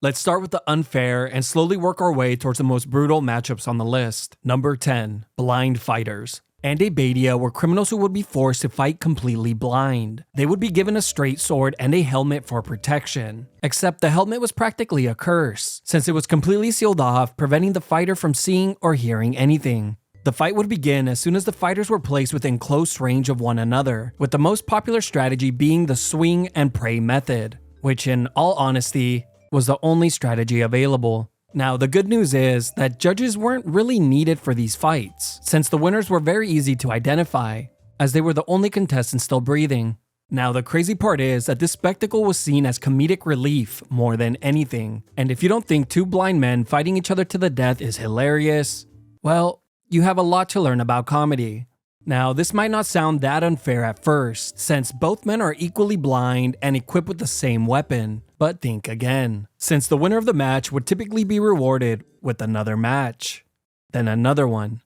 Let's start with the unfair and slowly work our way towards the most brutal matchups on the list. Number 10. Blind fighters. Andabatae were criminals who would be forced to fight completely blind. They would be given a straight sword and a helmet for protection. Except the helmet was practically a curse, since it was completely sealed off, preventing the fighter from seeing or hearing anything. The fight would begin as soon as the fighters were placed within close range of one another, with the most popular strategy being the swing and pray method, which in all honesty, was the only strategy available. Now, the good news is that judges weren't really needed for these fights, since the winners were very easy to identify, as they were the only contestants still breathing. Now, the crazy part is that this spectacle was seen as comedic relief more than anything, and if you don't think two blind men fighting each other to the death is hilarious, well, you have a lot to learn about comedy. Now, this might not sound that unfair at first, since both men are equally blind and equipped with the same weapon. But think again, since the winner of the match would typically be rewarded with another match, then another one,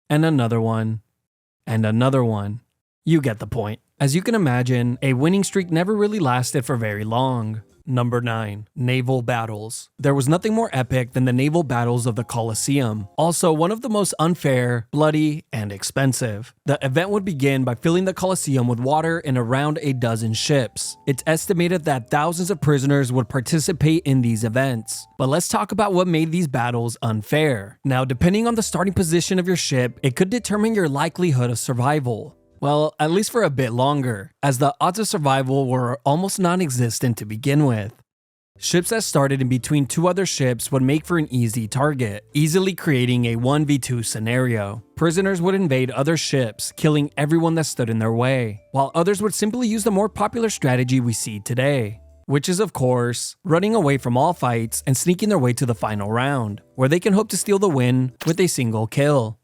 and another one, and another one. You get the point. As you can imagine, a winning streak never really lasted for very long. Number 9. Naval Battles. There was nothing more epic than the naval battles of the Colosseum. Also, one of the most unfair, bloody, and expensive. The event would begin by filling the Colosseum with water in around a dozen ships. It's estimated that thousands of prisoners would participate in these events. But let's talk about what made these battles unfair. Now, depending on the starting position of your ship, it could determine your likelihood of survival. Well, at least for a bit longer, as the odds of survival were almost non-existent to begin with. Ships that started in between two other ships would make for an easy target, easily creating a 1v2 scenario. Prisoners would invade other ships, killing everyone that stood in their way, while others would simply use the more popular strategy we see today, which is of course, running away from all fights and sneaking their way to the final round, where they can hope to steal the win with a single kill.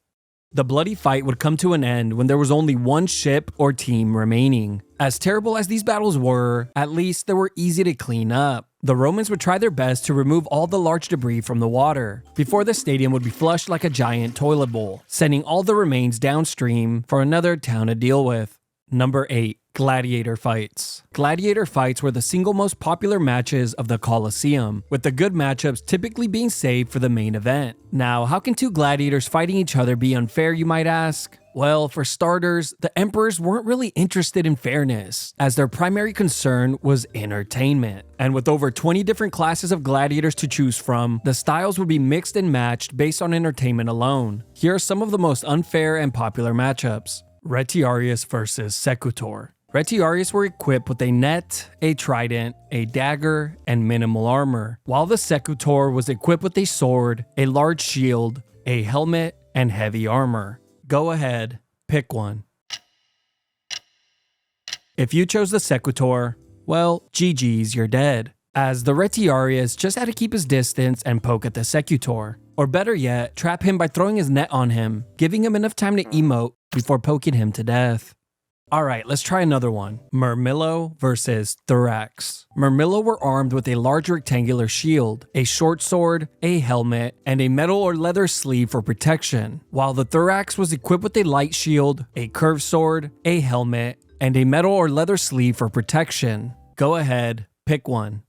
The bloody fight would come to an end when there was only one ship or team remaining. As terrible as these battles were, at least they were easy to clean up. The Romans would try their best to remove all the large debris from the water, before the stadium would be flushed like a giant toilet bowl, sending all the remains downstream for another town to deal with. Number 8. Gladiator Fights. Gladiator fights were the single most popular matches of the Colosseum, with the good matchups typically being saved for the main event. Now, how can two gladiators fighting each other be unfair, you might ask? Well, for starters, the emperors weren't really interested in fairness, as their primary concern was entertainment. And with over 20 different classes of gladiators to choose from, the styles would be mixed and matched based on entertainment alone. Here are some of the most unfair and popular matchups. Retiarius versus Secutor. Retiarius were equipped with a net, a trident, a dagger, and minimal armor, while the Secutor was equipped with a sword, a large shield, a helmet, and heavy armor. Go ahead, pick one. If you chose the Secutor, well, GG's, you're dead, as the Retiarius just had to keep his distance and poke at the Secutor. Or better yet, trap him by throwing his net on him, giving him enough time to emote before poking him to death. Alright, let's try another one. Murmillo versus Thorax. Murmillo were armed with a large rectangular shield, a short sword, a helmet, and a metal or leather sleeve for protection, while the Thorax was equipped with a light shield, a curved sword, a helmet, and a metal or leather sleeve for protection. Go ahead, pick one.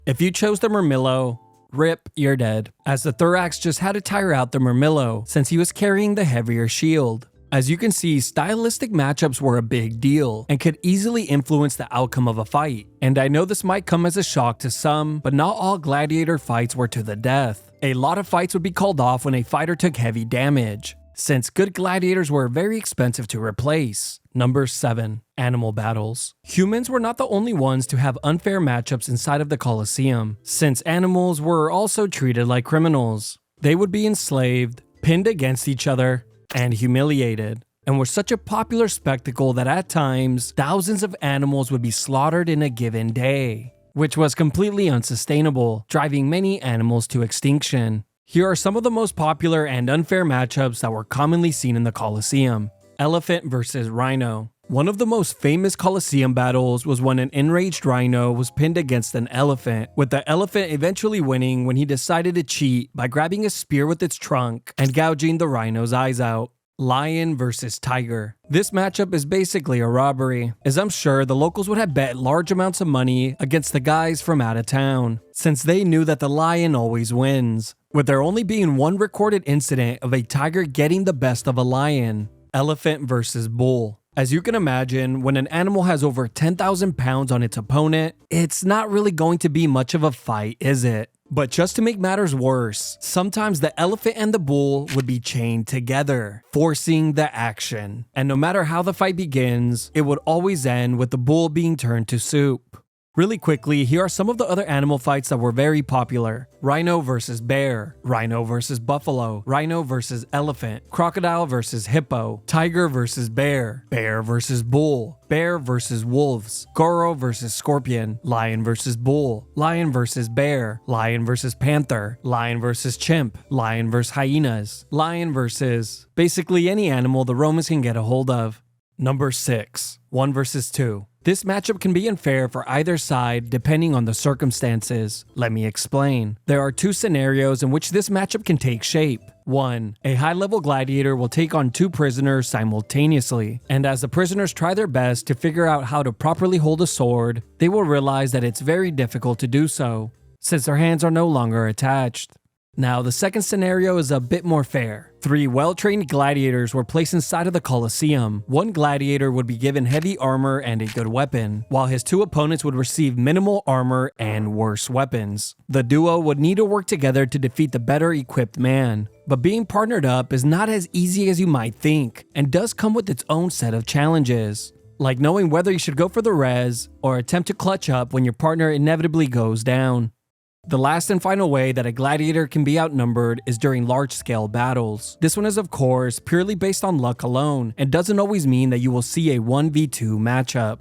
If you chose the Murmillo, rip, you're dead, as the Thorax just had to tire out the Murmillo since he was carrying the heavier shield. As you can see, stylistic matchups were a big deal and could easily influence the outcome of a fight. And I know this might come as a shock to some, but not all gladiator fights were to the death. A lot of fights would be called off when a fighter took heavy damage, since good gladiators were very expensive to replace. Number 7. Animal Battles. Humans were not the only ones to have unfair matchups inside of the Colosseum, since animals were also treated like criminals. They would be enslaved, pinned against each other, and humiliated, and were such a popular spectacle that at times, thousands of animals would be slaughtered in a given day, which was completely unsustainable, driving many animals to extinction. Here are some of the most popular and unfair matchups that were commonly seen in the Colosseum. Elephant versus Rhino. One of the most famous Colosseum battles was when an enraged rhino was pinned against an elephant, with the elephant eventually winning when he decided to cheat by grabbing a spear with its trunk and gouging the rhino's eyes out. Lion versus tiger. This matchup is basically a robbery, as I'm sure the locals would have bet large amounts of money against the guys from out of town, since they knew that the lion always wins, with there only being one recorded incident of a tiger getting the best of a lion. Elephant versus bull. As you can imagine, when an animal has over 10,000 pounds on its opponent, it's not really going to be much of a fight, is it? But just to make matters worse, sometimes the elephant and the bull would be chained together, forcing the action. And no matter how the fight begins, it would always end with the bull being turned to soup. Really quickly, here are some of the other animal fights that were very popular. Rhino versus bear, rhino versus buffalo, rhino versus elephant, crocodile versus hippo, tiger versus bear, bear versus bull, bear versus wolves, goro versus scorpion, lion versus bull, lion versus bear, lion versus panther, lion versus chimp, lion versus hyenas, lion versus basically any animal the Romans can get a hold of. Number 6. 1 versus 2. This matchup can be unfair for either side depending on the circumstances. Let me explain. There are 2 scenarios in which this matchup can take shape. 1. A high-level gladiator will take on 2 prisoners simultaneously, and as the prisoners try their best to figure out how to properly hold a sword, they will realize that it's very difficult to do so, since their hands are no longer attached. Now, the second scenario is a bit more fair. 3 well-trained gladiators were placed inside of the Colosseum. One gladiator would be given heavy armor and a good weapon, while his 2 opponents would receive minimal armor and worse weapons. The duo would need to work together to defeat the better equipped man. But being partnered up is not as easy as you might think, and does come with its own set of challenges, like knowing whether you should go for the res or attempt to clutch up when your partner inevitably goes down. The last and final way that a gladiator can be outnumbered is during large-scale battles. This one is of course purely based on luck alone, and doesn't always mean that you will see a 1v2 matchup,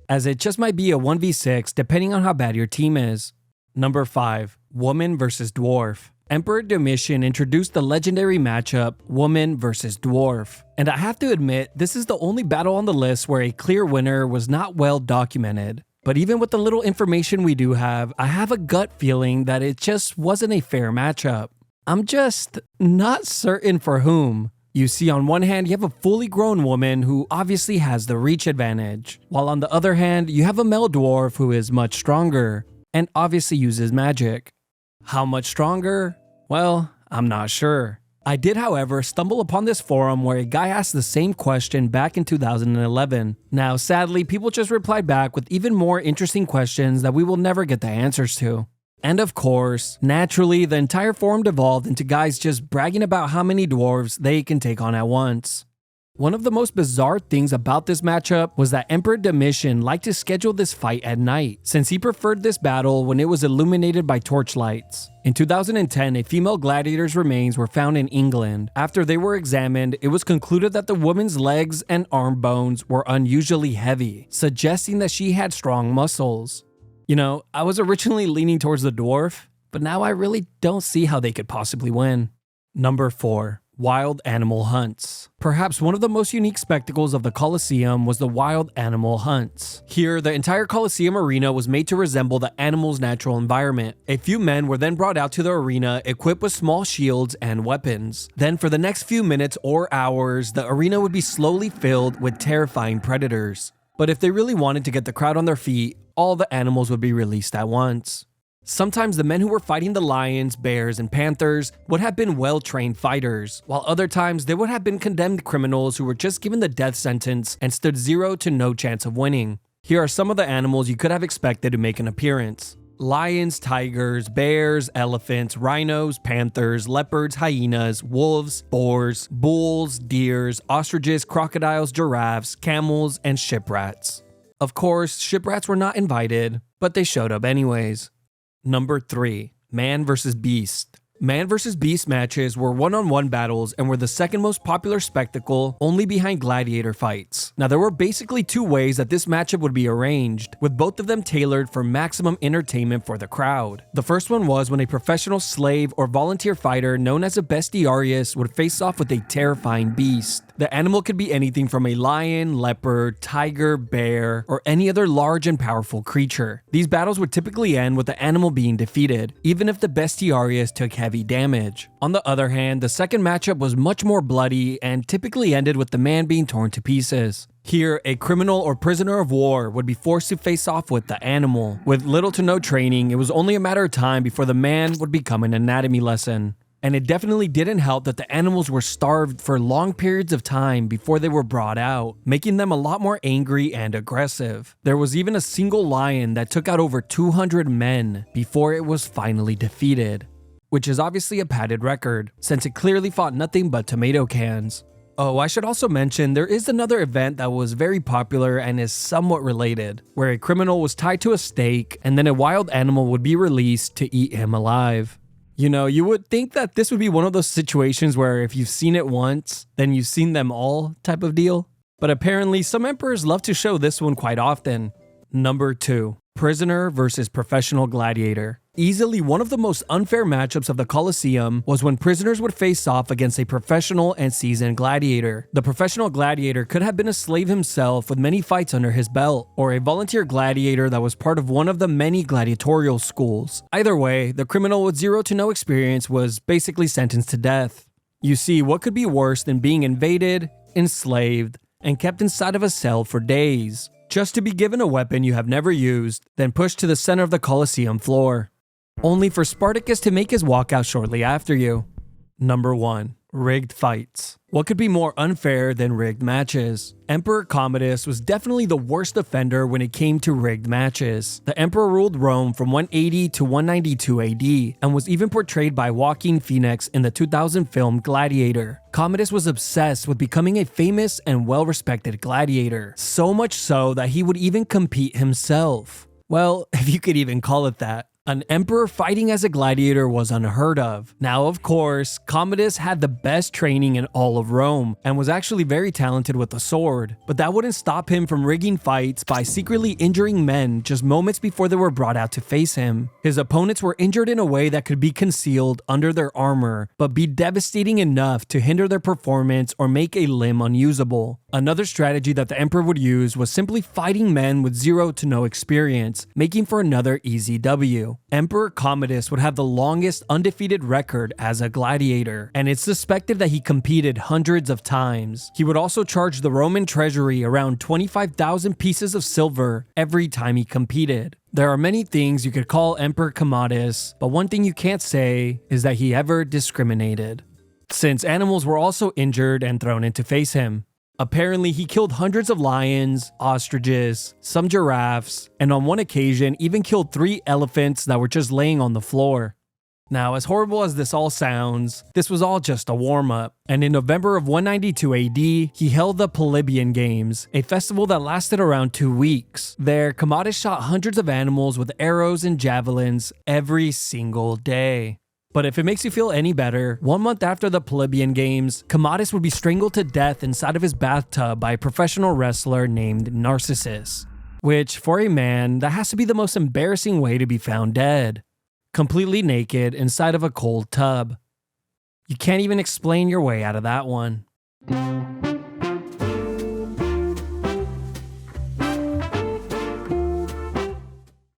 as it just might be a 1v6 depending on how bad your team is. Number 5. Woman versus dwarf. Emperor Domitian introduced the legendary matchup woman versus dwarf, and I have to admit this is the only battle on the list where a clear winner was not well documented. But even with the little information we do have, I have a gut feeling that it just wasn't a fair matchup. I'm just not certain for whom. You see, on one hand, you have a fully grown woman who obviously has the reach advantage, while on the other hand, you have a male dwarf who is much stronger and obviously uses magic. How much stronger? Well, I'm not sure. I did, however, stumble upon this forum where a guy asked the same question back in 2011. Now, sadly, people just replied back with even more interesting questions that we will never get the answers to. And of course, naturally, the entire forum devolved into guys just bragging about how many dwarves they can take on at once. One of the most bizarre things about this matchup was that Emperor Domitian liked to schedule this fight at night, since he preferred this battle when it was illuminated by torchlights. In 2010, a female gladiator's remains were found in England. After they were examined, it was concluded that the woman's legs and arm bones were unusually heavy, suggesting that she had strong muscles. You know, I was originally leaning towards the dwarf, but now I really don't see how they could possibly win. Number 4. Wild animal hunts. Perhaps one of the most unique spectacles of the Colosseum was the wild animal hunts. Here, the entire Colosseum arena was made to resemble the animal's natural environment. A few men were then brought out to the arena equipped with small shields and weapons. Then for the next few minutes or hours, the arena would be slowly filled with terrifying predators. But if they really wanted to get the crowd on their feet, all the animals would be released at once. Sometimes the men who were fighting the lions, bears, and panthers would have been well-trained fighters, while other times they would have been condemned criminals who were just given the death sentence and stood 0 to no chance of winning. Here are some of the animals you could have expected to make an appearance. Lions, tigers, bears, elephants, rhinos, panthers, leopards, hyenas, wolves, boars, bulls, deers, ostriches, crocodiles, giraffes, camels, and shiprats. Of course, shiprats were not invited, but they showed up anyways. Number 3. Man vs. Beast. Man vs. Beast matches were one-on-one battles and were the second most popular spectacle, only behind gladiator fights. Now, there were basically 2 ways that this matchup would be arranged, with both of them tailored for maximum entertainment for the crowd. The first one was when a professional slave or volunteer fighter known as a bestiarius would face off with a terrifying beast. The animal could be anything from a lion, leopard, tiger, bear, or any other large and powerful creature. These battles would typically end with the animal being defeated, even if the bestiarius took heavy damage. On the other hand, the second matchup was much more bloody and typically ended with the man being torn to pieces. Here, a criminal or prisoner of war would be forced to face off with the animal. With little to no training, it was only a matter of time before the man would become an anatomy lesson. And it definitely didn't help that the animals were starved for long periods of time before they were brought out, making them a lot more angry and aggressive. There was even a single lion that took out over 200 men before it was finally defeated, which is obviously a padded record, since it clearly fought nothing but tomato cans. Oh, I should also mention there is another event that was very popular and is somewhat related, where a criminal was tied to a stake and then a wild animal would be released to eat him alive. You know, you would think that this would be one of those situations where if you've seen it once, then you've seen them all type of deal. But apparently some emperors love to show this one quite often. Number 2. Prisoner versus professional gladiator. Easily one of the most unfair matchups of the Colosseum was when prisoners would face off against a professional and seasoned gladiator. The professional gladiator could have been a slave himself with many fights under his belt, or a volunteer gladiator that was part of one of the many gladiatorial schools. Either way, the criminal with zero to no experience was basically sentenced to death. You see, what could be worse than being invaded, enslaved, and kept inside of a cell for days, just to be given a weapon you have never used, then pushed to the center of the Colosseum floor, only for Spartacus to make his walkout shortly after you. Number 1. Rigged fights. What could be more unfair than rigged matches? Emperor Commodus was definitely the worst offender when it came to rigged matches. The emperor ruled Rome from 180 to 192 AD and was even portrayed by Joaquin Phoenix in the 2000 film Gladiator. Commodus was obsessed with becoming a famous and well-respected gladiator, so much so that he would even compete himself. Well, if you could even call it that. An emperor fighting as a gladiator was unheard of. Now, of course, Commodus had the best training in all of Rome and was actually very talented with the sword, but that wouldn't stop him from rigging fights by secretly injuring men just moments before they were brought out to face him. His opponents were injured in a way that could be concealed under their armor, but be devastating enough to hinder their performance or make a limb unusable. Another strategy that the emperor would use was simply fighting men with zero to no experience, making for another easy W. Emperor Commodus would have the longest undefeated record as a gladiator, and it's suspected that he competed hundreds of times. He would also charge the Roman treasury around 25,000 pieces of silver every time he competed. There are many things you could call Emperor Commodus, but one thing you can't say is that he ever discriminated, since animals were also injured and thrown in to face him. Apparently, he killed hundreds of lions, ostriches, some giraffes, and on one occasion even killed 3 elephants that were just laying on the floor. Now, as horrible as this all sounds, this was all just a warm-up, and in November of 192 AD, he held the Polybian Games, a festival that lasted around 2 weeks. There, Commodus shot hundreds of animals with arrows and javelins every single day. But if it makes you feel any better, 1 month after the Polybian Games, Commodus would be strangled to death inside of his bathtub by a professional wrestler named Narcissus. Which, for a man, that has to be the most embarrassing way to be found dead. Completely naked inside of a cold tub. You can't even explain your way out of that one.